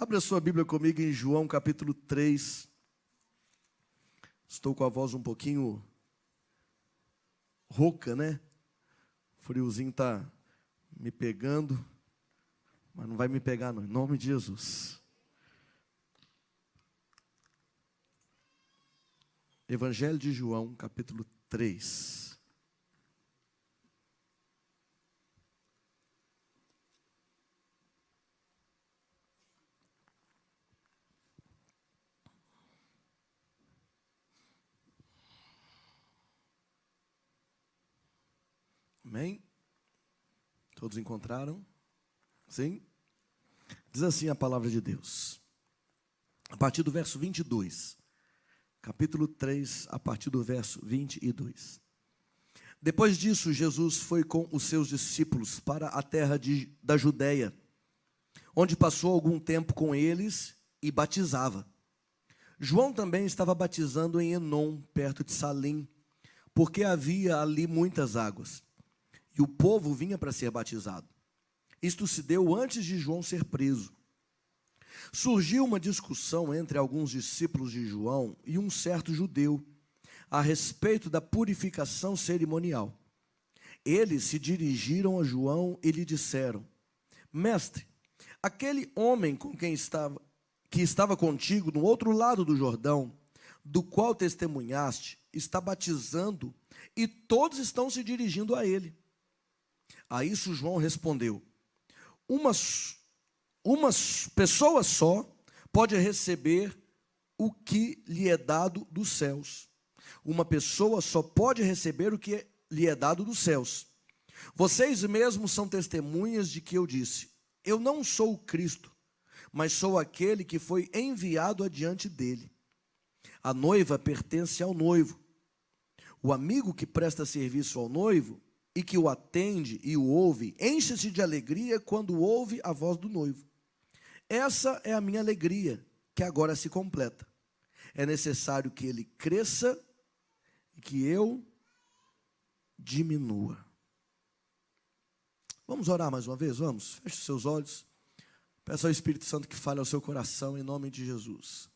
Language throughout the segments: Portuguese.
Abra a sua Bíblia comigo em João capítulo 3. Estou com a voz um pouquinho rouca, né? O friozinho está me pegando, mas não vai me pegar não, em nome de Jesus. Evangelho de João, capítulo 3. Amém? Todos encontraram? Sim? Diz assim a palavra de Deus. A partir do verso 22. Capítulo 3, a partir do verso 22. Depois disso, Jesus foi com os seus discípulos para a terra da Judéia, onde passou algum tempo com eles e batizava. João também estava batizando em Enom, perto de Salim, porque havia ali muitas águas, e o povo vinha para ser batizado. Isto se deu antes de João ser preso. Surgiu uma discussão entre alguns discípulos de João e um certo judeu, a respeito da purificação cerimonial. Eles se dirigiram a João e lhe disseram: Mestre, aquele homem que estava contigo no outro lado do Jordão, do qual testemunhaste, está batizando e todos estão se dirigindo a ele. A isso João respondeu: Uma pessoa só pode receber o que lhe é dado dos céus. Uma pessoa só pode receber o que lhe é dado dos céus. Vocês mesmos são testemunhas de que eu disse: Eu não sou o Cristo, mas sou aquele que foi enviado adiante dele. A noiva pertence ao noivo. O amigo que presta serviço ao noivo e que o atende e o ouve, enche-se de alegria quando ouve a voz do noivo. Essa é a minha alegria, que agora se completa. É necessário que ele cresça e que eu diminua. Vamos orar mais uma vez? Vamos? Feche os seus olhos. Peça ao Espírito Santo que fale ao seu coração, em nome de Jesus.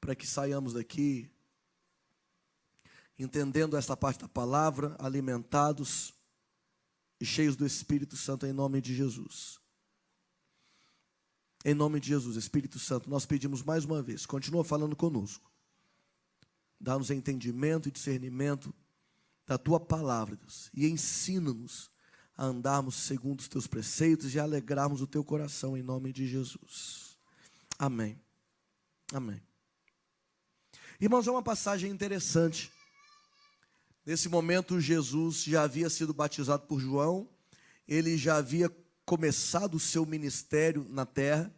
Para que saiamos daqui entendendo esta parte da palavra, alimentados e cheios do Espírito Santo, em nome de Jesus. Em nome de Jesus, Espírito Santo, nós pedimos mais uma vez, continua falando conosco. Dá-nos entendimento e discernimento da Tua palavra, Deus, e ensina-nos a andarmos segundo os Teus preceitos e a alegrarmos o Teu coração, em nome de Jesus. Amém. Amém. Irmãos, é uma passagem interessante. Nesse momento, Jesus já havia sido batizado por João, ele já havia começado o seu ministério na terra,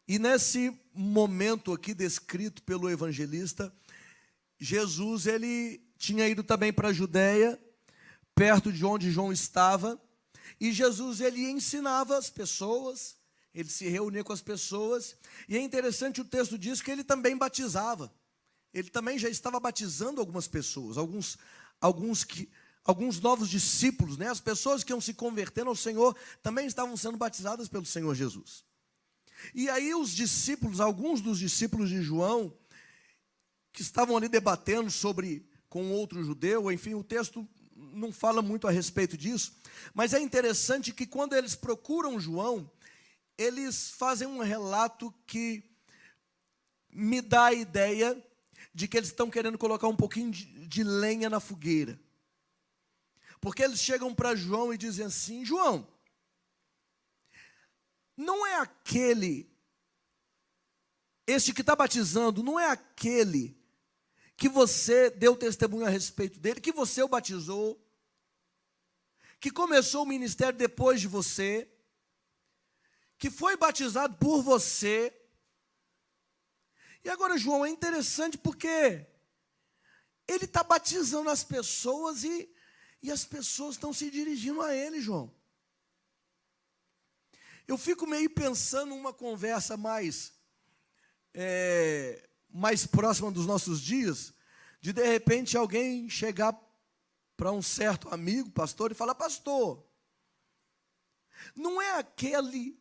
e nesse momento aqui descrito pelo evangelista, Jesus, ele tinha ido também para a Judéia, perto de onde João estava, e Jesus, ele ensinava as pessoas, ele se reunia com as pessoas, e é interessante, o texto diz que ele também batizava. Ele também já estava batizando algumas pessoas, alguns novos discípulos, né? As pessoas que iam se convertendo ao Senhor também estavam sendo batizadas pelo Senhor Jesus. E aí os discípulos, alguns dos discípulos de João, que estavam ali debatendo com outro judeu, enfim, o texto não fala muito a respeito disso, mas é interessante que quando eles procuram João, eles fazem um relato que me dá a ideia de que eles estão querendo colocar um pouquinho de lenha na fogueira. Porque eles chegam para João e dizem assim: João, não é este que está batizando, não é aquele que você deu testemunho a respeito dele, que você o batizou, que começou o ministério depois de você, que foi batizado por você. E agora, João, é interessante porque ele está batizando as pessoas e as pessoas estão se dirigindo a ele, João. Eu fico meio pensando numa conversa mais próxima dos nossos dias, de repente alguém chegar para um certo amigo, pastor, e falar: pastor, não é aquele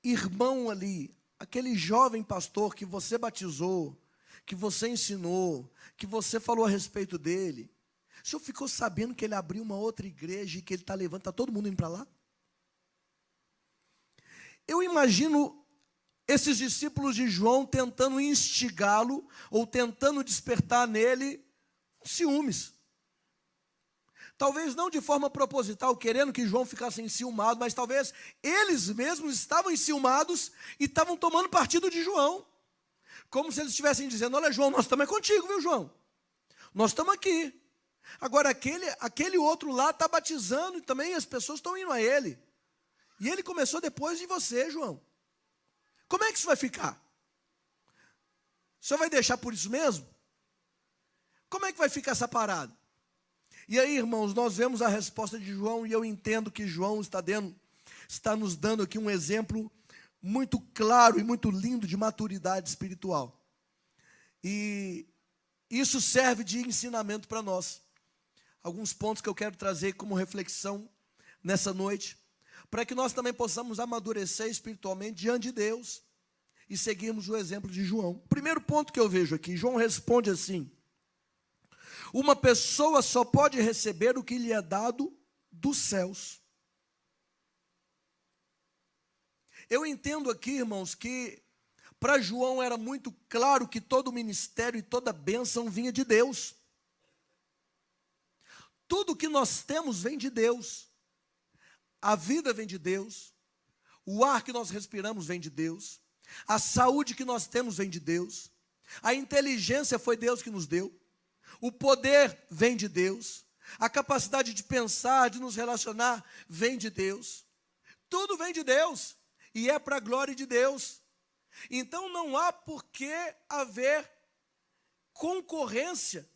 irmão ali, aquele jovem pastor que você batizou, que você ensinou, que você falou a respeito dele, o senhor ficou sabendo que ele abriu uma outra igreja e que ele está levando, está todo mundo indo para lá? Eu imagino esses discípulos de João tentando instigá-lo, ou tentando despertar nele ciúmes. Talvez não de forma proposital, querendo que João ficasse enciumado, mas talvez eles mesmos estavam enciumados e estavam tomando partido de João. Como se eles estivessem dizendo: olha, João, nós estamos contigo, viu, João? Nós estamos aqui. Agora, aquele outro lá está batizando e também as pessoas estão indo a ele. E ele começou depois de você, João. Como é que isso vai ficar? O senhor vai deixar por isso mesmo? Como é que vai ficar essa parada? E aí, irmãos, nós vemos a resposta de João, e eu entendo que João está nos dando aqui um exemplo muito claro e muito lindo de maturidade espiritual. E isso serve de ensinamento para nós. Alguns pontos que eu quero trazer como reflexão nessa noite, para que nós também possamos amadurecer espiritualmente diante de Deus e seguirmos o exemplo de João. O primeiro ponto que eu vejo aqui, João responde assim: uma pessoa só pode receber o que lhe é dado dos céus. Eu entendo aqui, irmãos, que para João era muito claro que todo o ministério e toda a bênção vinha de Deus. Tudo que nós temos vem de Deus. A vida vem de Deus. O ar que nós respiramos vem de Deus. A saúde que nós temos vem de Deus. A inteligência foi Deus que nos deu. O poder vem de Deus. A capacidade de pensar, de nos relacionar, vem de Deus. Tudo vem de Deus. E é para a glória de Deus. Então não há por que haver concorrência.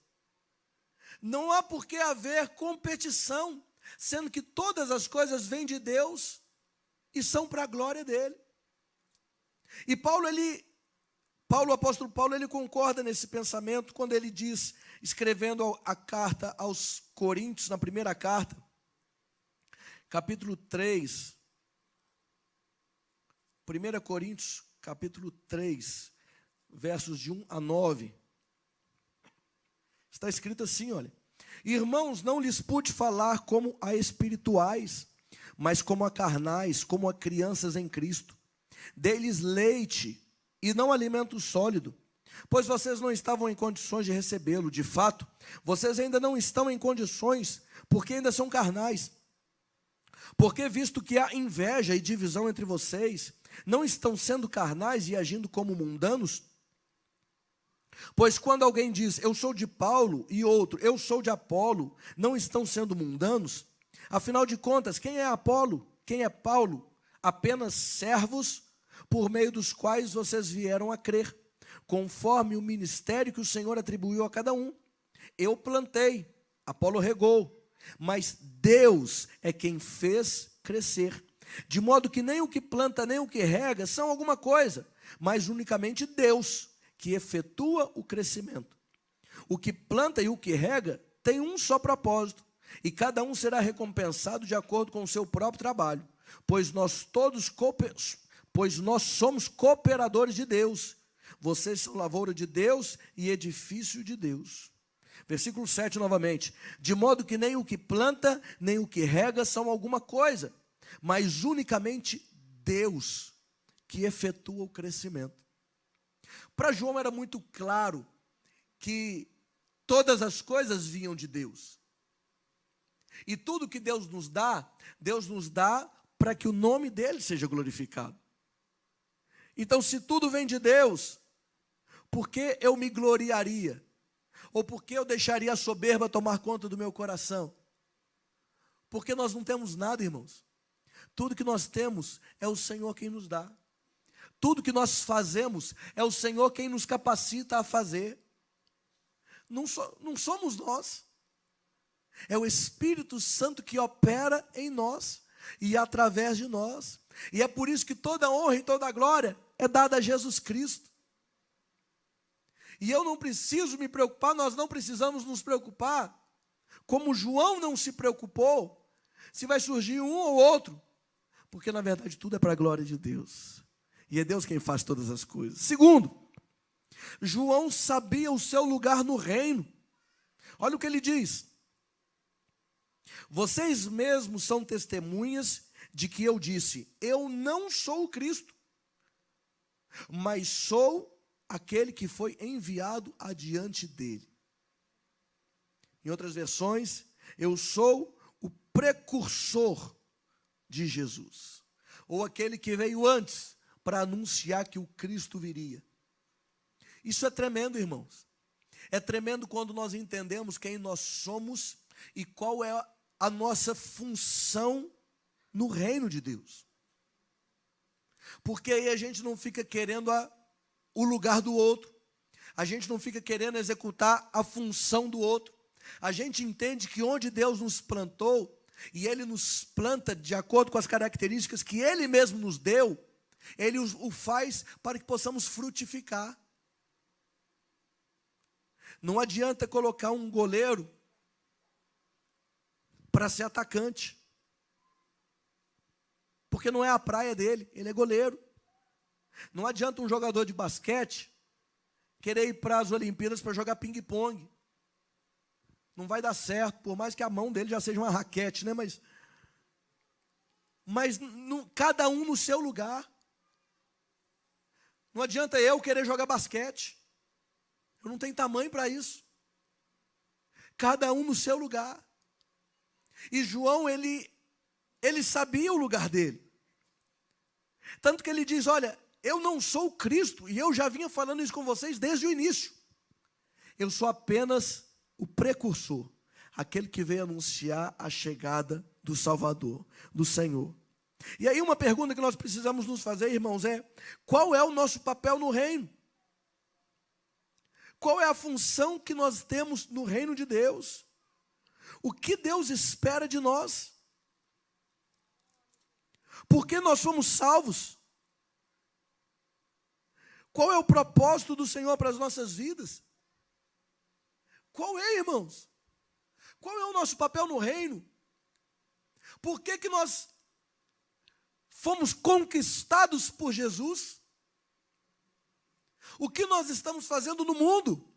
Não há por que haver competição, sendo que todas as coisas vêm de Deus e são para a glória dele. E o apóstolo Paulo, ele concorda nesse pensamento quando ele diz, escrevendo a carta aos Coríntios, na primeira carta, capítulo 3, 1 Coríntios, capítulo 3, versos de 1 a 9, está escrito assim, olha: irmãos, não lhes pude falar como a espirituais, mas como a carnais, como a crianças em Cristo. Dei-lhes leite e não alimento sólido, pois vocês não estavam em condições de recebê-lo. De fato, vocês ainda não estão em condições, porque ainda são carnais. Porque, visto que há inveja e divisão entre vocês, não estão sendo carnais e agindo como mundanos? Pois quando alguém diz, eu sou de Paulo, e outro, eu sou de Apolo, não estão sendo mundanos? Afinal de contas, quem é Apolo? Quem é Paulo? Apenas servos por meio dos quais vocês vieram a crer, conforme o ministério que o Senhor atribuiu a cada um. Eu plantei, Apolo regou, mas Deus é quem fez crescer. De modo que nem o que planta, nem o que rega são alguma coisa, mas unicamente Deus, que efetua o crescimento. O que planta e o que rega tem um só propósito, e cada um será recompensado de acordo com o seu próprio trabalho, pois nós somos cooperadores de Deus. Vocês são lavoura de Deus e edifício de Deus. Versículo 7 novamente: de modo que nem o que planta, nem o que rega são alguma coisa, mas unicamente Deus, que efetua o crescimento. Para João era muito claro que todas as coisas vinham de Deus. E tudo que Deus nos dá para que o nome dele seja glorificado. Então, se tudo vem de Deus, por que eu me gloriaria? Ou por que eu deixaria a soberba tomar conta do meu coração? Porque nós não temos nada, irmãos. Tudo que nós temos é o Senhor quem nos dá. Tudo que nós fazemos é o Senhor quem nos capacita a fazer. Não somos nós. É o Espírito Santo que opera em nós e através de nós. E é por isso que toda honra e toda glória é dada a Jesus Cristo. E eu não preciso me preocupar, nós não precisamos nos preocupar, como João não se preocupou, se vai surgir um ou outro Porque, na verdade, tudo é para a glória de Deus. E é Deus quem faz todas as coisas. Segundo, João sabia o seu lugar no reino. Olha o que ele diz. Vocês mesmos são testemunhas de que eu disse, eu não sou o Cristo, mas sou aquele que foi enviado adiante dele. Em outras versões, eu sou o precursor de Jesus, ou aquele que veio antes para anunciar que o Cristo viria. Isso é tremendo, irmãos. É tremendo quando nós entendemos quem nós somos e qual é a nossa função no reino de Deus. Porque aí a gente não fica querendo o lugar do outro, a gente não fica querendo executar a função do outro. A gente entende que onde Deus nos plantou, e Ele nos planta de acordo com as características que Ele mesmo nos deu, Ele o faz para que possamos frutificar. Não adianta colocar um goleiro para ser atacante, porque não é a praia dele, ele é goleiro. Não adianta um jogador de basquete querer ir para as Olimpíadas para jogar ping-pong. Não vai dar certo, por mais que a mão dele já seja uma raquete, né? Mas cada um no seu lugar. Não adianta eu querer jogar basquete. Eu não tenho tamanho para isso. Cada um no seu lugar. E João, ele sabia o lugar dele. Tanto que ele diz, olha, eu não sou o Cristo, e eu já vinha falando isso com vocês desde o início. Eu sou apenas o precursor, aquele que veio anunciar a chegada do Salvador, do Senhor. E aí uma pergunta que nós precisamos nos fazer, irmãos, é: qual é o nosso papel no reino? Qual é a função que nós temos no reino de Deus? O que Deus espera de nós? Por que nós fomos salvos? Qual é o propósito do Senhor para as nossas vidas? Qual é, irmãos? Qual é o nosso papel no reino? Por que nós fomos conquistados por Jesus? O que nós estamos fazendo no mundo?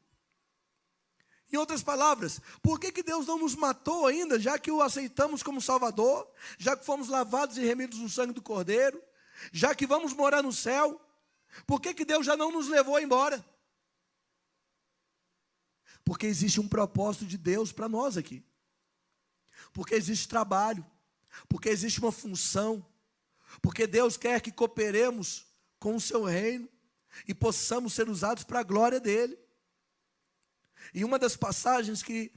Em outras palavras, por que Deus não nos matou ainda, já que o aceitamos como Salvador, já que fomos lavados e remidos no sangue do Cordeiro, já que vamos morar no céu? Por que Deus já não nos levou embora? Porque existe um propósito de Deus para nós aqui. Porque existe trabalho, porque existe uma função, porque Deus quer que cooperemos com o seu reino e possamos ser usados para a glória dele. E uma das passagens que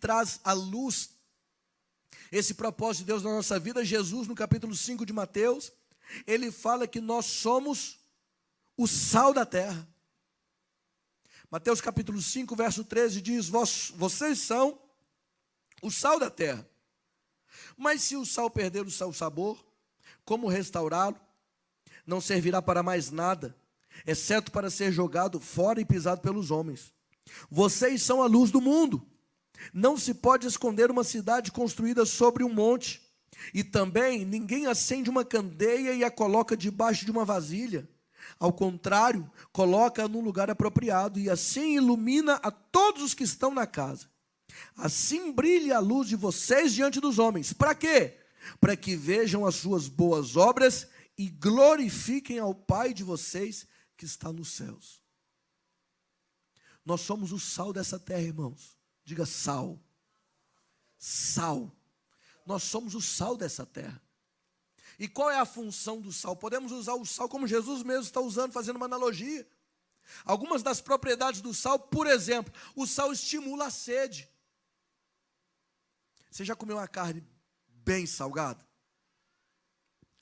traz à luz esse propósito de Deus na nossa vida, Jesus, no capítulo 5 de Mateus, ele fala que nós somos o sal da terra. Mateus capítulo 5, verso 13 diz, vocês são o sal da terra. Mas se o sal perder o seu sabor, como restaurá-lo? Não servirá para mais nada, exceto para ser jogado fora e pisado pelos homens. Vocês são a luz do mundo. Não se pode esconder uma cidade construída sobre um monte. E também ninguém acende uma candeia e a coloca debaixo de uma vasilha. Ao contrário, coloca-a num lugar apropriado e assim ilumina a todos os que estão na casa. Assim brilhe a luz de vocês diante dos homens. Para quê? Para que vejam as suas boas obras e glorifiquem ao Pai de vocês que está nos céus. Nós somos o sal dessa terra, irmãos. Diga sal. Sal. Nós somos o sal dessa terra. E qual é a função do sal? Podemos usar o sal como Jesus mesmo está usando, fazendo uma analogia. Algumas das propriedades do sal, por exemplo, o sal estimula a sede. Você já comeu uma carne bem salgada?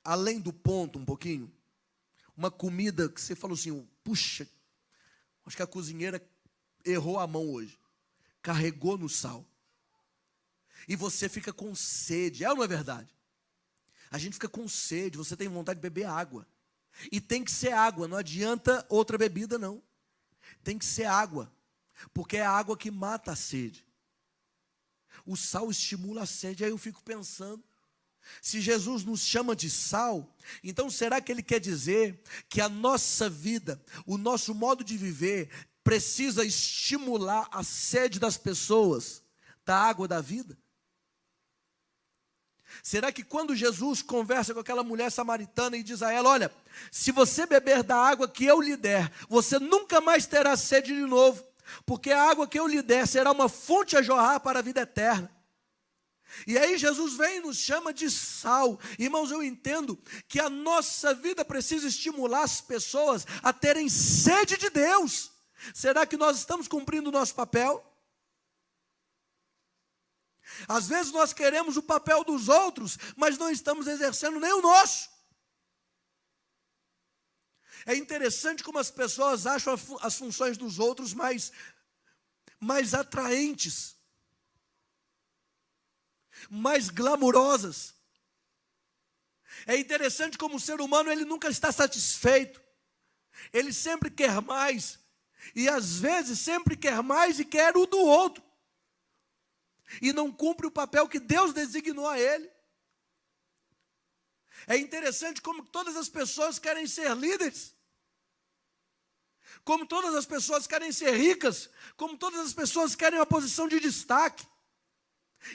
Além do ponto um pouquinho? Uma comida que você falou assim, puxa, acho que a cozinheira errou a mão hoje. Carregou no sal. E você fica com sede, é ou não é verdade? A gente fica com sede, você tem vontade de beber água. E tem que ser água, não adianta outra bebida não. Tem que ser água, porque é a água que mata a sede. O sal estimula a sede, aí eu fico pensando, Se Jesus nos chama de sal, então será que Ele quer dizer que a nossa vida, o nosso modo de viver, precisa estimular a sede das pessoas da água da vida? Será que quando Jesus conversa com aquela mulher samaritana e diz a ela: olha, se você beber da água que eu lhe der, você nunca mais terá sede de novo, porque a água que eu lhe der será uma fonte a jorrar para a vida eterna. E aí Jesus vem e nos chama de sal. Irmãos, eu entendo que a nossa vida precisa estimular as pessoas a terem sede de Deus. Será que nós estamos cumprindo o nosso papel? Às vezes nós queremos o papel dos outros, mas não estamos exercendo nem o nosso. É interessante como as pessoas acham as funções dos outros mais atraentes, mais glamurosas. É interessante como o ser humano, ele nunca está satisfeito. Ele sempre quer mais. E às vezes sempre quer mais e quer o do outro. E não cumpre o papel que Deus designou a ele. É interessante como todas as pessoas querem ser líderes. Como todas as pessoas querem ser ricas. Como todas as pessoas querem uma posição de destaque.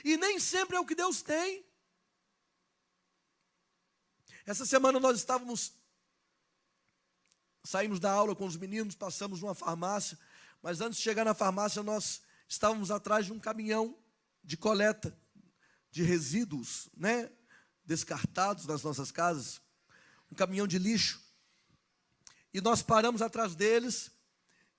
E nem sempre é o que Deus tem. Essa semana nós saímos da aula com os meninos, passamos numa farmácia, mas antes de chegar na farmácia nós estávamos atrás de um caminhão de coleta de resíduos, né, descartados das nossas casas, um caminhão de lixo. E nós paramos atrás deles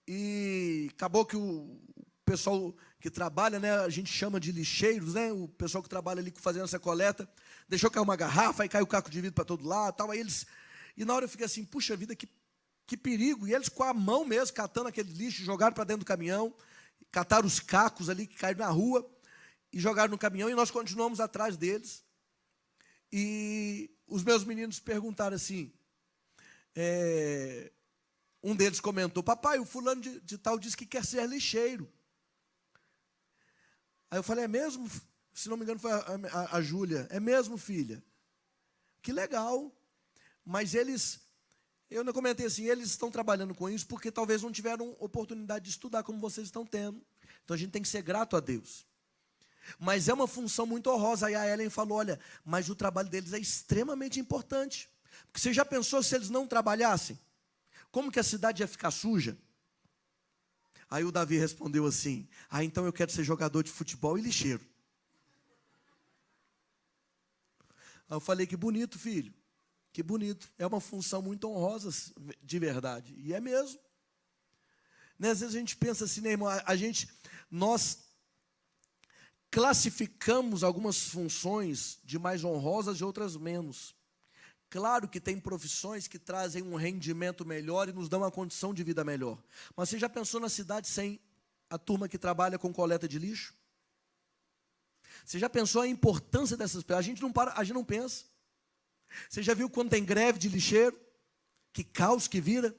e acabou que o pessoal que trabalha, né, a gente chama de lixeiros, né, o pessoal que trabalha ali fazendo essa coleta, deixou cair uma garrafa, aí caiu o caco de vidro para todo lado, tal, e na hora eu fiquei assim, puxa vida, que perigo, e eles com a mão mesmo, catando aquele lixo, jogaram para dentro do caminhão, cataram os cacos ali que caíram na rua, e jogaram no caminhão, e nós continuamos atrás deles, e os meus meninos perguntaram assim, um deles comentou: papai, o fulano de tal disse que quer ser lixeiro. Aí eu falei: é mesmo? Se não me engano foi a Júlia. É mesmo, filha? Que legal. Mas eu não comentei assim, eles estão trabalhando com isso porque talvez não tiveram oportunidade de estudar como vocês estão tendo. Então a gente tem que ser grato a Deus. Mas é uma função muito honrosa. Aí a Ellen falou: olha, mas o trabalho deles é extremamente importante. Porque você já pensou se eles não trabalhassem? Como que a cidade ia ficar suja? Aí o Davi respondeu assim: então eu quero ser jogador de futebol e lixeiro. Aí eu falei: que bonito, filho, que bonito. É uma função muito honrosa, de verdade. E é mesmo. Né? Às vezes a gente pensa assim, né, irmão? Nós classificamos algumas funções de mais honrosas e outras menos. Claro que tem profissões que trazem um rendimento melhor e nos dão uma condição de vida melhor. Mas você já pensou na cidade sem a turma que trabalha com coleta de lixo? Você já pensou a importância dessas pessoas? A gente não pensa. Você já viu quando tem greve de lixeiro? Que caos que vira.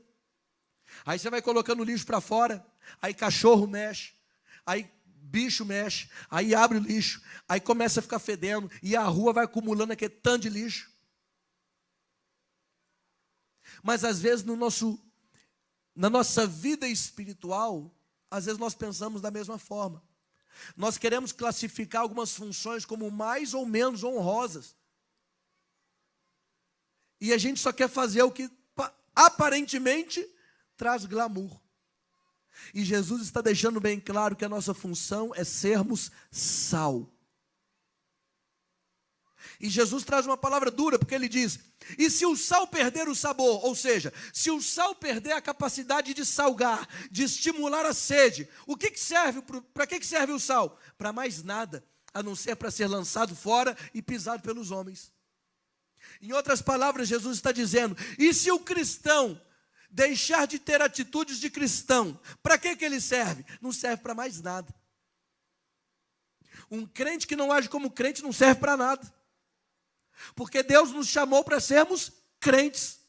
Aí você vai colocando o lixo para fora, aí cachorro mexe, aí bicho mexe, aí abre o lixo, aí começa a ficar fedendo, e a rua vai acumulando aquele tanto de lixo. Mas às vezes na nossa vida espiritual, às vezes nós pensamos da mesma forma. Nós queremos classificar algumas funções como mais ou menos honrosas. E a gente só quer fazer o que aparentemente traz glamour. E Jesus está deixando bem claro que a nossa função é sermos sal. E Jesus traz uma palavra dura, porque ele diz: e se o sal perder o sabor, ou seja, se o sal perder a capacidade de salgar, de estimular a sede, para que serve o sal? Para mais nada, a não ser para ser lançado fora e pisado pelos homens. Em outras palavras, Jesus está dizendo: e se o cristão deixar de ter atitudes de cristão, para que ele serve? Não serve para mais nada. Um crente que não age como crente não serve para nada. Porque Deus nos chamou para sermos crentes,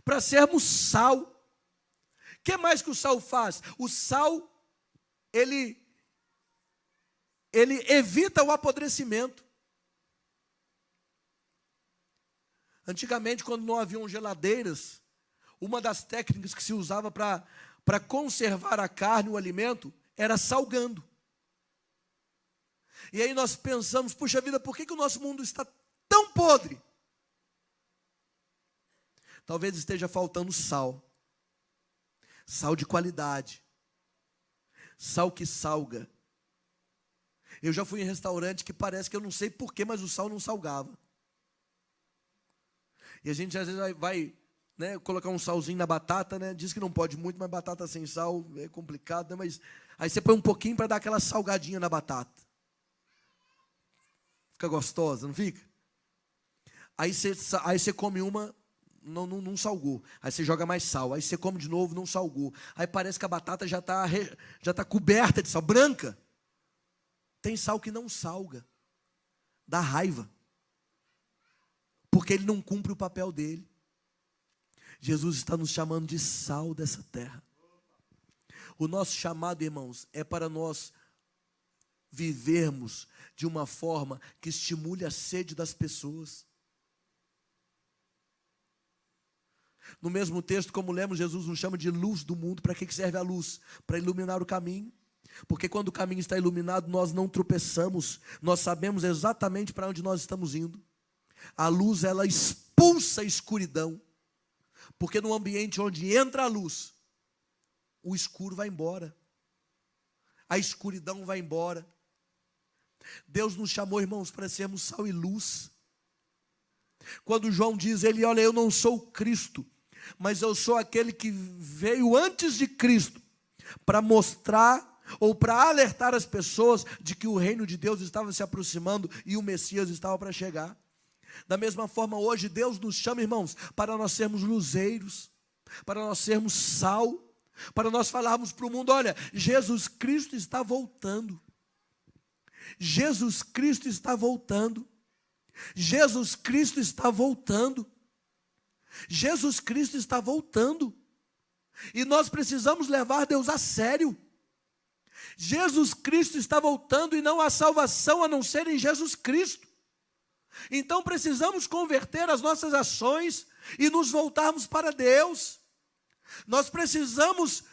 para sermos sal. O que mais que o sal faz? O sal, ele evita o apodrecimento. Antigamente, quando não haviam geladeiras, uma das técnicas que se usava para conservar a carne, o alimento, era salgando. E aí nós pensamos, puxa vida, por que o nosso mundo está tão podre? Talvez esteja faltando sal. Sal de qualidade. Sal que salga. Eu já fui em restaurante que parece que eu não sei porquê, mas o sal não salgava. E a gente às vezes vai né, colocar um salzinho na batata, né? Diz que não pode muito, mas batata sem sal é complicado, né? Mas aí você põe um pouquinho para dar aquela salgadinha na batata. Fica gostosa, não fica? Aí você come uma, não salgou. Aí você joga mais sal. Aí você come de novo, não salgou. Aí parece que a batata já tá coberta de sal, branca. Tem sal que não salga. Dá raiva. Porque ele não cumpre o papel dele. Jesus está nos chamando de sal dessa terra. O nosso chamado, irmãos, é para nós vivermos de uma forma que estimule a sede das pessoas. No mesmo texto, como lemos, Jesus nos chama de luz do mundo. Para que serve a luz? Para iluminar o caminho. Porque quando o caminho está iluminado, nós não tropeçamos. Nós sabemos exatamente para onde nós estamos indo. A luz, ela expulsa a escuridão. Porque no ambiente onde entra a luz, o escuro vai embora. A escuridão vai embora. Deus nos chamou, irmãos, para sermos sal e luz. Quando João diz, olha, eu não sou o Cristo, mas eu sou aquele que veio antes de Cristo, para mostrar ou para alertar as pessoas de que o reino de Deus estava se aproximando e o Messias estava para chegar. Da mesma forma, hoje Deus nos chama, irmãos, para nós sermos luzeiros, para nós sermos sal, para nós falarmos para o mundo, olha, Jesus Cristo está voltando. Jesus Cristo está voltando. Jesus Cristo está voltando. Jesus Cristo está voltando. E nós precisamos levar Deus a sério. Jesus Cristo está voltando e não há salvação a não ser em Jesus Cristo. Então precisamos converter as nossas ações e nos voltarmos para Deus. Nós precisamos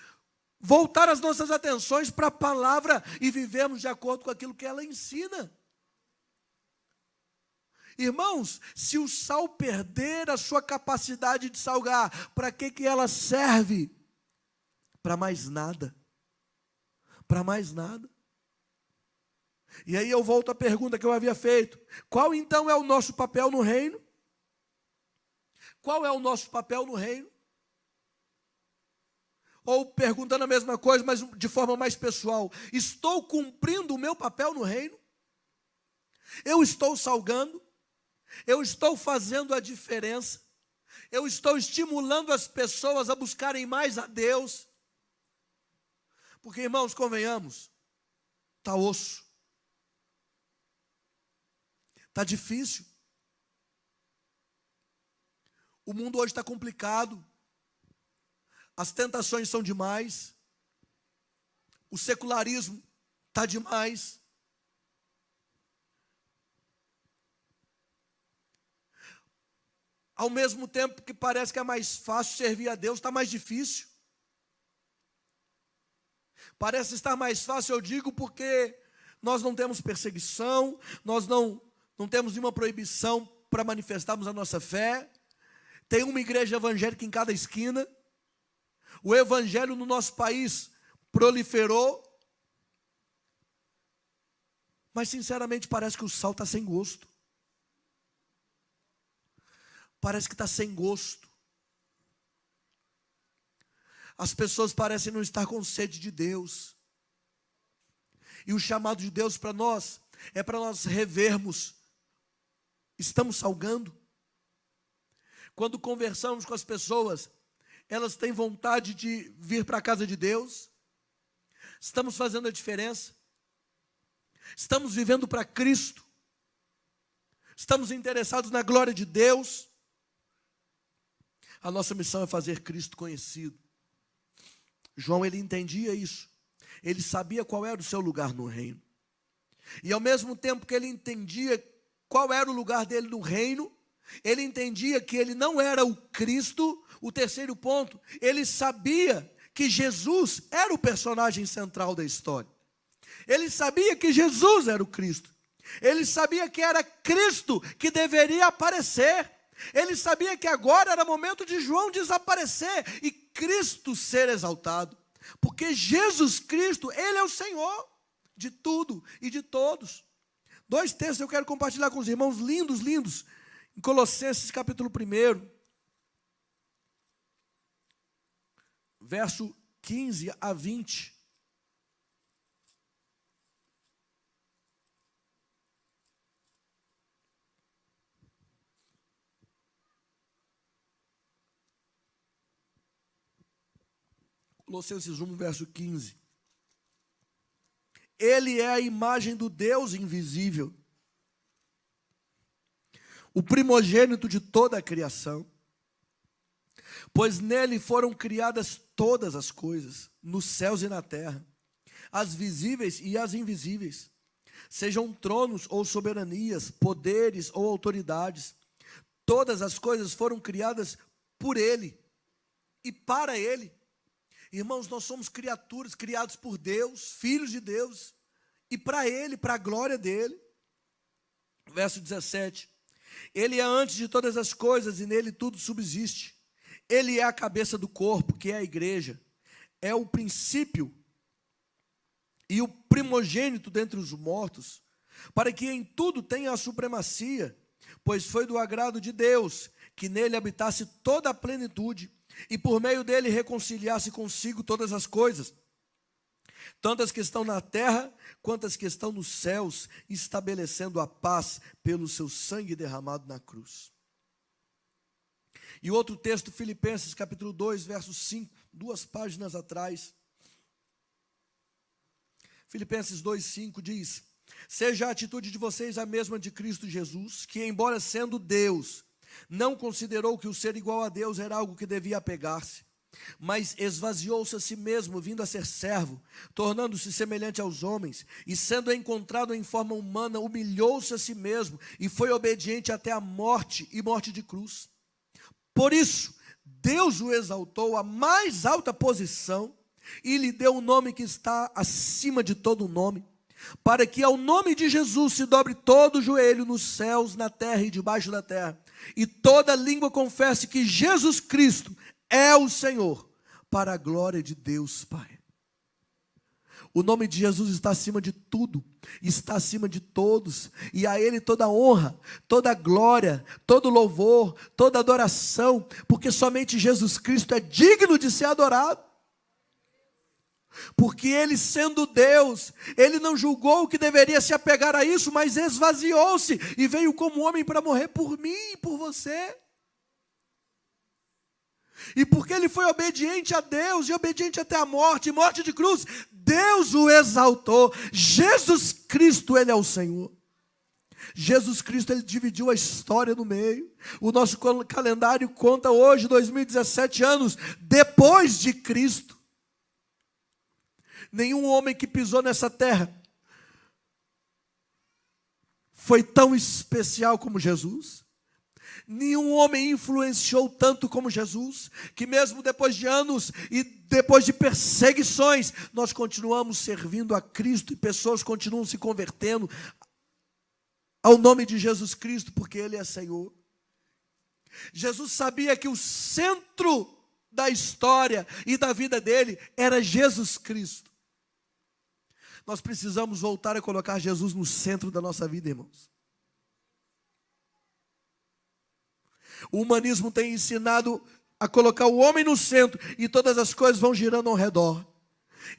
voltar as nossas atenções para a palavra e vivermos de acordo com aquilo que ela ensina. Irmãos, se o sal perder a sua capacidade de salgar, para que ela serve? Para mais nada. Para mais nada. E aí eu volto à pergunta que eu havia feito. Qual então é o nosso papel no reino? Qual é o nosso papel no reino? Ou perguntando a mesma coisa, mas de forma mais pessoal. Estou cumprindo o meu papel no reino? Eu estou salgando? Eu estou fazendo a diferença? Eu estou estimulando as pessoas a buscarem mais a Deus? Porque, irmãos, convenhamos, está osso. Está difícil. O mundo hoje está complicado. As tentações são demais. O secularismo está demais. Ao mesmo tempo que parece que é mais fácil servir a Deus, está mais difícil. Parece estar mais fácil, eu digo, porque nós não temos perseguição, nós não temos nenhuma proibição para manifestarmos a nossa fé. Tem uma igreja evangélica em cada esquina. O evangelho no nosso país proliferou. Mas, sinceramente, parece que o sal está sem gosto. Parece que está sem gosto. As pessoas parecem não estar com sede de Deus. E o chamado de Deus para nós é para nós revermos. Estamos salgando? Quando conversamos com as pessoas, elas têm vontade de vir para a casa de Deus? Estamos fazendo a diferença? Estamos vivendo para Cristo? Estamos interessados na glória de Deus? A nossa missão é fazer Cristo conhecido. João, ele entendia isso. Ele sabia qual era o seu lugar no reino. E ao mesmo tempo que ele entendia qual era o lugar dele no reino, ele entendia que ele não era o Cristo. O terceiro ponto, ele sabia que Jesus era o personagem central da história. Ele sabia que Jesus era o Cristo. Ele sabia que era Cristo que deveria aparecer. Ele sabia que agora era momento de João desaparecer e Cristo ser exaltado. Porque Jesus Cristo, Ele é o Senhor de tudo e de todos. 2 textos eu quero compartilhar com os irmãos, lindos, lindos. Em Colossenses capítulo 1, verso 15 a 20. Colossenses 1, verso 15. Ele é a imagem do Deus invisível, o primogênito de toda a criação, pois nele foram criadas todas as coisas, nos céus e na terra, as visíveis e as invisíveis, sejam tronos ou soberanias, poderes ou autoridades, todas as coisas foram criadas por ele e para ele. Irmãos, nós somos criaturas criados por Deus, filhos de Deus, e para Ele, para a glória dEle. Verso 17. Ele é antes de todas as coisas e nele tudo subsiste. Ele é a cabeça do corpo, que é a igreja. É o princípio e o primogênito dentre os mortos, para que em tudo tenha a supremacia, pois foi do agrado de Deus que nele habitasse toda a plenitude, e por meio dele reconciliasse consigo todas as coisas, tanto as que estão na terra, quanto as que estão nos céus, estabelecendo a paz pelo seu sangue derramado na cruz. E outro texto, Filipenses capítulo 2, verso 5, 2 páginas atrás. Filipenses 2, 5 diz: seja a atitude de vocês a mesma de Cristo Jesus, que embora sendo Deus, não considerou que o ser igual a Deus era algo que devia apegar-se, mas esvaziou-se a si mesmo, vindo a ser servo, tornando-se semelhante aos homens, e sendo encontrado em forma humana, humilhou-se a si mesmo, e foi obediente até a morte, e morte de cruz. Por isso, Deus o exaltou à mais alta posição, e lhe deu um nome que está acima de todo nome, para que ao nome de Jesus se dobre todo o joelho nos céus, na terra e debaixo da terra, e toda língua confesse que Jesus Cristo é o Senhor, para a glória de Deus Pai. O nome de Jesus está acima de tudo, está acima de todos, e a Ele toda honra, toda glória, todo louvor, toda adoração, porque somente Jesus Cristo é digno de ser adorado. Porque Ele, sendo Deus, Ele não julgou que deveria se apegar a isso, mas esvaziou-se e veio como homem para morrer por mim e por você. E porque Ele foi obediente a Deus e obediente até a morte, morte de cruz, Deus o exaltou. Jesus Cristo, Ele é o Senhor. Jesus Cristo, Ele dividiu a história no meio. O nosso calendário conta hoje 2017 anos depois de Cristo. Nenhum homem que pisou nessa terra foi tão especial como Jesus. Nenhum homem influenciou tanto como Jesus, que mesmo depois de anos e depois de perseguições, nós continuamos servindo a Cristo e pessoas continuam se convertendo ao nome de Jesus Cristo, porque Ele é Senhor. Jesus sabia que o centro da história e da vida dele era Jesus Cristo. Nós precisamos voltar a colocar Jesus no centro da nossa vida, irmãos. O humanismo tem ensinado a colocar o homem no centro e todas as coisas vão girando ao redor.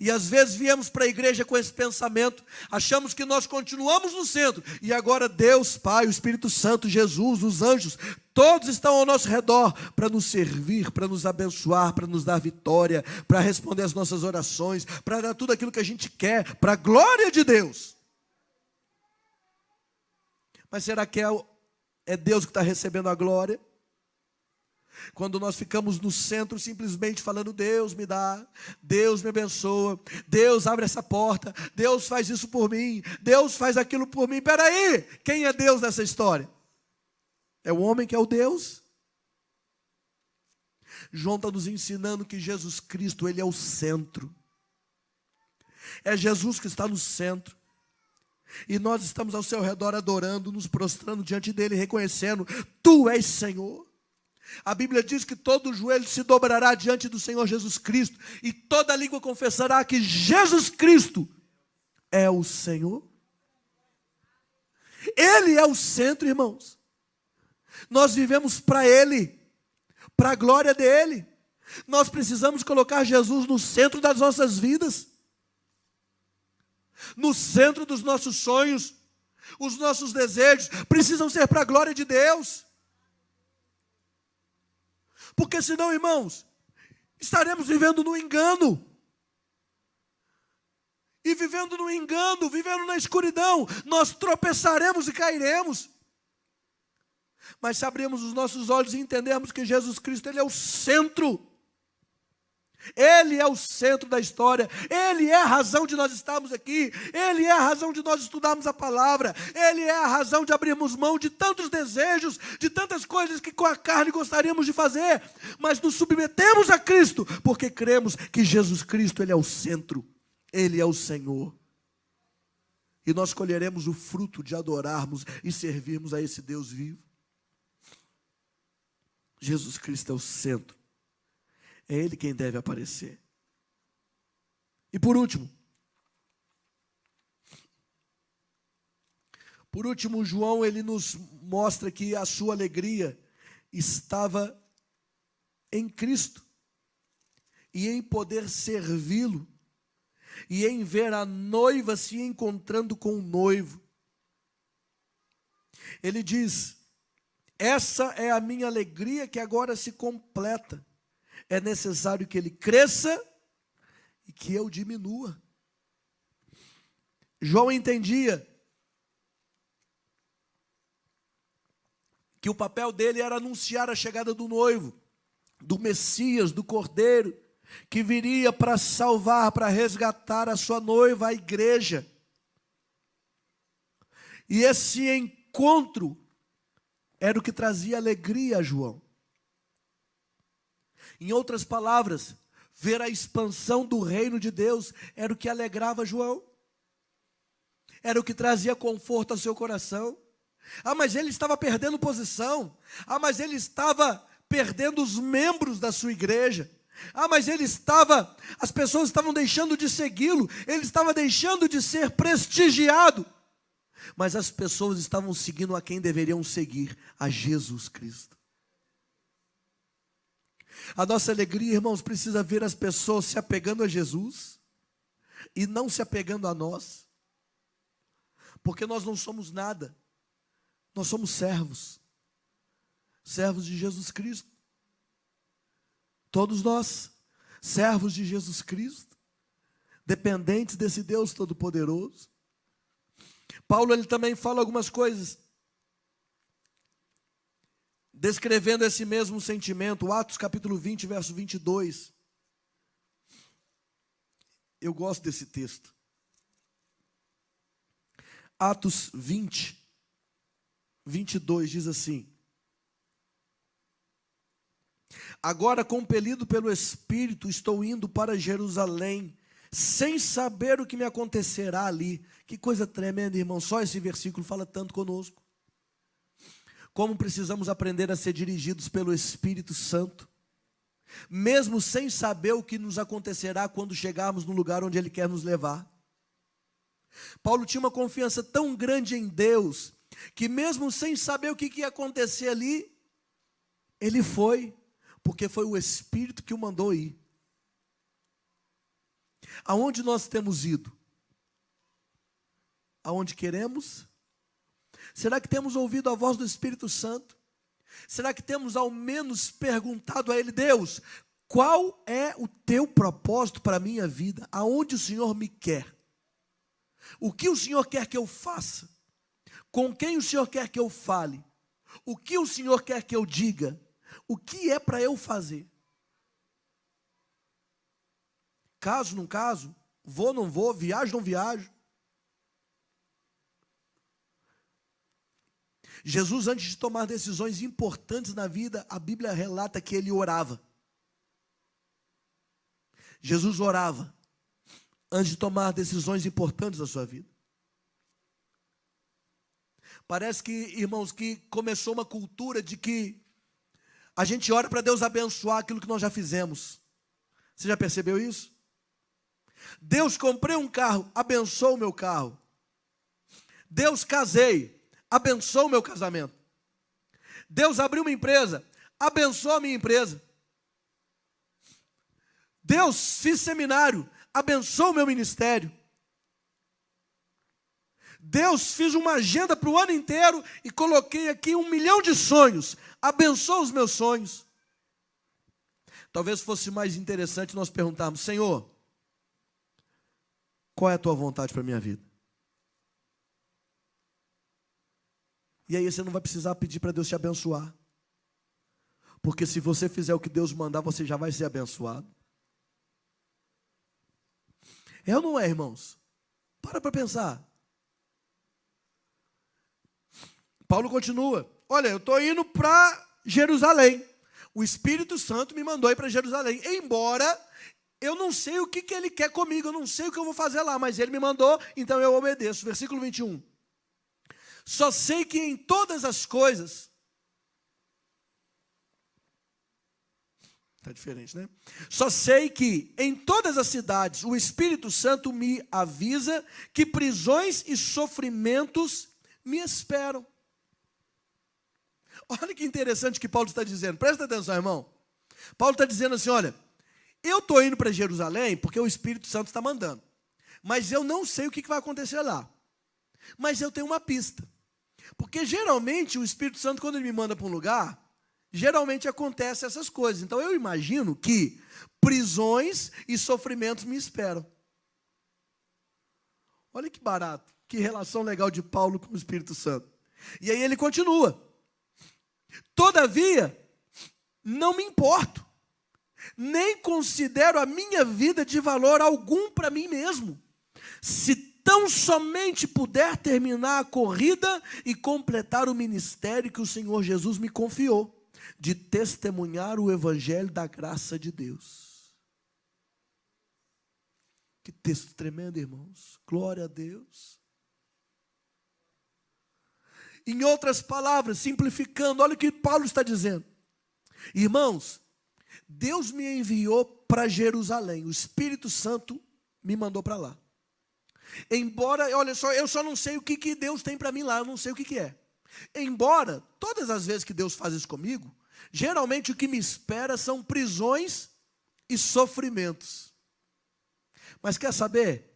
E às vezes viemos para a igreja com esse pensamento, achamos que nós continuamos no centro, e agora Deus, Pai, o Espírito Santo, Jesus, os anjos, todos estão ao nosso redor para nos servir, para nos abençoar, para nos dar vitória, para responder as nossas orações, para dar tudo aquilo que a gente quer, para a glória de Deus. Mas será que é Deus que está recebendo a glória? Quando nós ficamos no centro simplesmente falando: Deus me dá, Deus me abençoa, Deus abre essa porta, Deus faz isso por mim, Deus faz aquilo por mim. Espera aí, quem é Deus nessa história? É o homem que é o Deus. João está nos ensinando que Jesus Cristo, Ele é o centro. É Jesus que está no centro. E nós estamos ao seu redor adorando, nos prostrando diante dEle, reconhecendo: Tu és Senhor. A Bíblia diz que todo joelho se dobrará diante do Senhor Jesus Cristo, e toda língua confessará que Jesus Cristo é o Senhor. Ele é o centro, irmãos. Nós vivemos para Ele, para a glória dEle. Nós precisamos colocar Jesus no centro das nossas vidas, no centro dos nossos sonhos. Os nossos desejos precisam ser para a glória de Deus. Porque senão, irmãos, estaremos vivendo no engano. E vivendo no engano, vivendo na escuridão, nós tropeçaremos e cairemos. Mas se abrirmos os nossos olhos e entendermos que Jesus Cristo, Ele é o centro. Ele é o centro da história. Ele é a razão de nós estarmos aqui. Ele é a razão de nós estudarmos a palavra. Ele é a razão de abrirmos mão de tantos desejos, de tantas coisas que com a carne gostaríamos de fazer. Mas nos submetemos a Cristo, porque cremos que Jesus Cristo, Ele é o centro. Ele é o Senhor. E nós colheremos o fruto de adorarmos e servirmos a esse Deus vivo. Jesus Cristo é o centro. É Ele quem deve aparecer. E por último, João, ele nos mostra que a sua alegria estava em Cristo, e em poder servi-lo, e em ver a noiva se encontrando com o noivo. Ele diz: essa é a minha alegria que agora se completa. É necessário que ele cresça e que eu diminua. João entendia que o papel dele era anunciar a chegada do noivo, do Messias, do Cordeiro, que viria para salvar, para resgatar a sua noiva, a igreja. E esse encontro era o que trazia alegria a João. Em outras palavras, ver a expansão do reino de Deus era o que alegrava João. Era o que trazia conforto ao seu coração. Ah, mas ele estava perdendo posição. Ah, mas ele estava perdendo os membros da sua igreja. Ah, mas as pessoas estavam deixando de segui-lo. Ele estava deixando de ser prestigiado. Mas as pessoas estavam seguindo a quem deveriam seguir, a Jesus Cristo. A nossa alegria, irmãos, precisa ver as pessoas se apegando a Jesus e não se apegando a nós. Porque nós não somos nada. Nós somos servos. Servos de Jesus Cristo. Todos nós, servos de Jesus Cristo, dependentes desse Deus Todo-Poderoso. Paulo, ele também fala algumas coisas descrevendo esse mesmo sentimento. Atos capítulo 20, verso 22. Eu gosto desse texto. Atos 20, 22 diz assim: agora, compelido pelo Espírito, estou indo para Jerusalém, sem saber o que me acontecerá ali. Que coisa tremenda, irmão. Só esse versículo fala tanto conosco. Como precisamos aprender a ser dirigidos pelo Espírito Santo, mesmo sem saber o que nos acontecerá quando chegarmos no lugar onde Ele quer nos levar. Paulo tinha uma confiança tão grande em Deus, que mesmo sem saber o que ia acontecer ali, ele foi, porque foi o Espírito que o mandou ir. Aonde nós temos ido? Aonde queremos? Será que temos ouvido a voz do Espírito Santo? Será que temos ao menos perguntado a Ele: Deus, qual é o teu propósito para a minha vida? Aonde o Senhor me quer? O que o Senhor quer que eu faça? Com quem o Senhor quer que eu fale? O que o Senhor quer que eu diga? O que é para eu fazer? Caso, não caso? Vou, não vou? Viajo, não viajo? Jesus, antes de tomar decisões importantes na vida, a Bíblia relata que ele orava. Jesus orava antes de tomar decisões importantes da sua vida. Parece que, irmãos, que começou uma cultura de que a gente ora para Deus abençoar aquilo que nós já fizemos. Você já percebeu isso? Deus, comprei um carro, abençoa o meu carro. Deus, casei, abençoa o meu casamento. Deus, abriu uma empresa, abençoa a minha empresa. Deus, fiz seminário, abençoa o meu ministério. Deus, fiz uma agenda para o ano inteiro e coloquei aqui 1 milhão de sonhos. Abençoa os meus sonhos. Talvez fosse mais interessante nós perguntarmos: Senhor, qual é a tua vontade para a minha vida? E aí você não vai precisar pedir para Deus te abençoar. Porque se você fizer o que Deus mandar, você já vai ser abençoado. É ou não é, irmãos? Para pensar. Paulo continua: olha, eu estou indo para Jerusalém. O Espírito Santo me mandou ir para Jerusalém. Embora eu não sei o que ele quer comigo, eu não sei o que eu vou fazer lá, mas ele me mandou, então eu obedeço. Versículo 21. Só sei que em todas as coisas... Está diferente, né? Só sei que em todas as cidades o Espírito Santo me avisa que prisões e sofrimentos me esperam. Olha que interessante que Paulo está dizendo. Presta atenção, irmão. Paulo está dizendo assim: olha, eu estou indo para Jerusalém porque o Espírito Santo está mandando. Mas eu não sei o que vai acontecer lá. Mas eu tenho uma pista. Porque geralmente o Espírito Santo, quando ele me manda para um lugar, geralmente acontecem essas coisas. Então eu imagino que prisões e sofrimentos me esperam. Olha que barato, que relação legal de Paulo com o Espírito Santo. E aí ele continua: todavia, não me importo, nem considero a minha vida de valor algum para mim mesmo, se tão somente puder terminar a corrida e completar o ministério que o Senhor Jesus me confiou, de testemunhar o evangelho da graça de Deus. Que texto tremendo, irmãos. Glória a Deus. Em outras palavras, simplificando, olha o que Paulo está dizendo. Irmãos, Deus me enviou para Jerusalém. O Espírito Santo me mandou para lá. Embora, olha só, eu só não sei o que Deus tem para mim lá, eu não sei o que é. Embora, todas as vezes que Deus faz isso comigo, geralmente o que me espera são prisões e sofrimentos. Mas quer saber?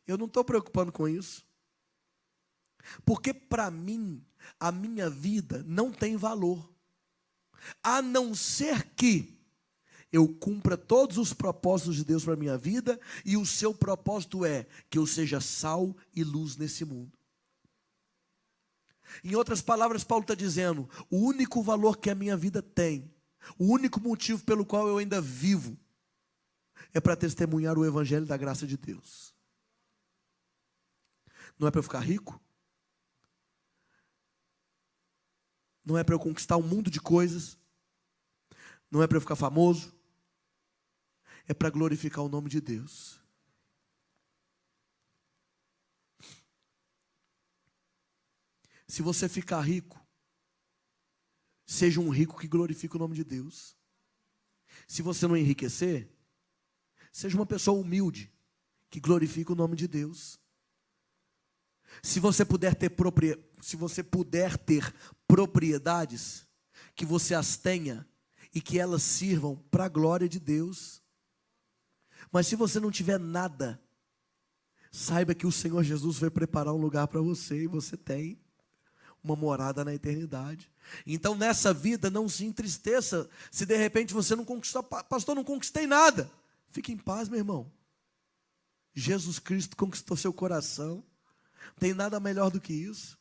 Eu não estou preocupando com isso. Porque para mim, a minha vida não tem valor, a não ser que eu cumpra todos os propósitos de Deus para a minha vida, e o seu propósito é que eu seja sal e luz nesse mundo. Em outras palavras, Paulo está dizendo: o único valor que a minha vida tem, o único motivo pelo qual eu ainda vivo, é para testemunhar o evangelho da graça de Deus. Não é para eu ficar rico, não é para eu conquistar um mundo de coisas, não é para eu ficar famoso, é para glorificar o nome de Deus. Se você ficar rico, seja um rico que glorifica o nome de Deus. Se você não enriquecer, seja uma pessoa humilde que glorifica o nome de Deus. Se você puder ter propriedades, que você as tenha e que elas sirvam para a glória de Deus. Mas se você não tiver nada, saiba que o Senhor Jesus vai preparar um lugar para você, e você tem uma morada na eternidade. Então nessa vida não se entristeça se de repente você não conquistou. Pastor, não conquistei nada. Fique em paz, meu irmão. Jesus Cristo conquistou seu coração. Não tem nada melhor do que isso.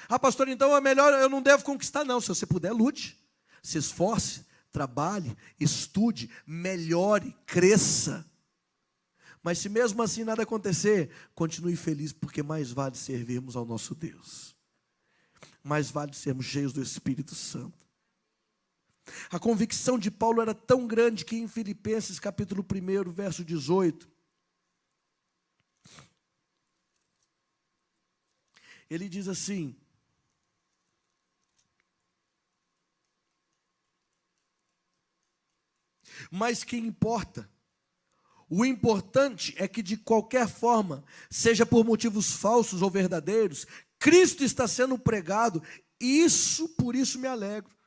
Ah, pastor, então é melhor, eu não devo conquistar. Não, se você puder, lute, se esforce, trabalhe, estude, melhore, cresça. Mas se mesmo assim nada acontecer, continue feliz, porque mais vale servirmos ao nosso Deus. mais vale sermos cheios do Espírito Santo. A convicção de Paulo era tão grande que em Filipenses capítulo 1, verso 18, ele diz assim: mas que importa? O importante é que de qualquer forma, seja por motivos falsos ou verdadeiros, Cristo está sendo pregado, e por isso me alegro.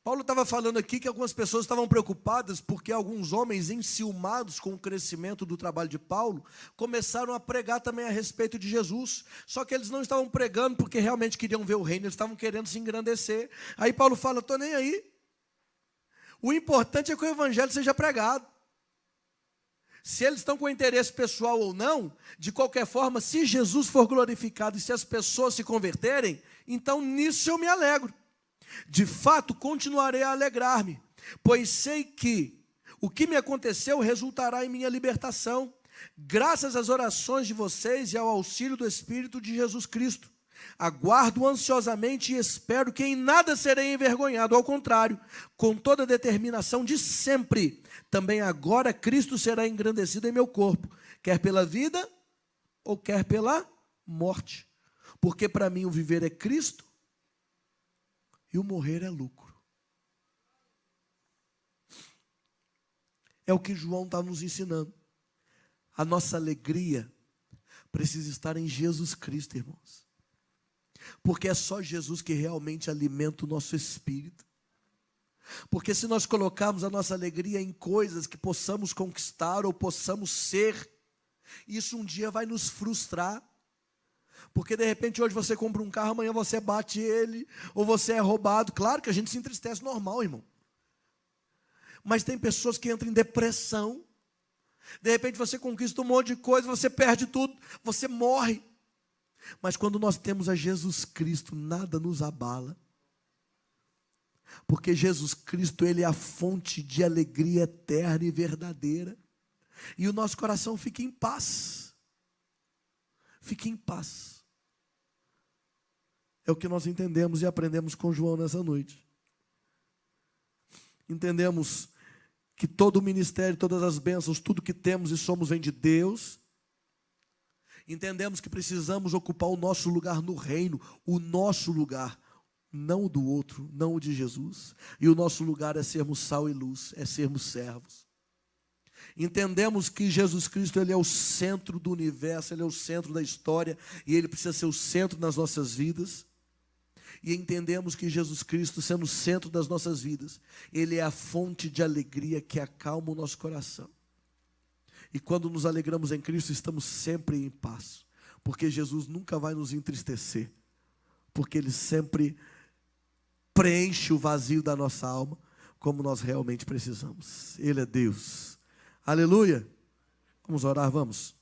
Paulo estava falando aqui que algumas pessoas estavam preocupadas porque alguns homens enciumados com o crescimento do trabalho de Paulo começaram a pregar também a respeito de Jesus. Só que eles não estavam pregando porque realmente queriam ver o reino, eles estavam querendo se engrandecer. Aí Paulo fala: estou nem aí. O importante é que o evangelho seja pregado. Se eles estão com interesse pessoal ou não, de qualquer forma, se Jesus for glorificado e se as pessoas se converterem, então nisso eu me alegro. De fato, continuarei a alegrar-me, pois sei que o que me aconteceu resultará em minha libertação, graças às orações de vocês e ao auxílio do Espírito de Jesus Cristo. Aguardo ansiosamente e espero que em nada serei envergonhado, ao contrário, com toda a determinação de sempre, também agora Cristo será engrandecido em meu corpo, quer pela vida ou quer pela morte, porque para mim o viver é Cristo e o morrer é lucro. É o que João está nos ensinando. A nossa alegria precisa estar em Jesus Cristo, irmãos. Porque é só Jesus que realmente alimenta o nosso espírito. Porque se nós colocarmos a nossa alegria em coisas que possamos conquistar ou possamos ser, isso um dia vai nos frustrar. Porque de repente hoje você compra um carro, amanhã você bate ele, ou você é roubado. Claro que a gente se entristece, normal, irmão. Mas tem pessoas que entram em depressão. De repente você conquista um monte de coisa, você perde tudo, você morre. Mas quando nós temos a Jesus Cristo, nada nos abala. Porque Jesus Cristo, Ele é a fonte de alegria eterna e verdadeira. E o nosso coração fica em paz. Fica em paz. É o que nós entendemos e aprendemos com João nessa noite. Entendemos que todo o ministério, todas as bênçãos, tudo que temos e somos vem de Deus. Entendemos que precisamos ocupar o nosso lugar no reino, o nosso lugar, não o do outro, não o de Jesus. E o nosso lugar é sermos sal e luz, é sermos servos. Entendemos que Jesus Cristo, Ele é o centro do universo, Ele é o centro da história, e Ele precisa ser o centro das nossas vidas. E entendemos que Jesus Cristo, sendo o centro das nossas vidas, Ele é a fonte de alegria que acalma o nosso coração. E quando nos alegramos em Cristo, estamos sempre em paz, porque Jesus nunca vai nos entristecer, porque Ele sempre preenche o vazio da nossa alma, como nós realmente precisamos. Ele é Deus. Aleluia. Vamos orar, vamos.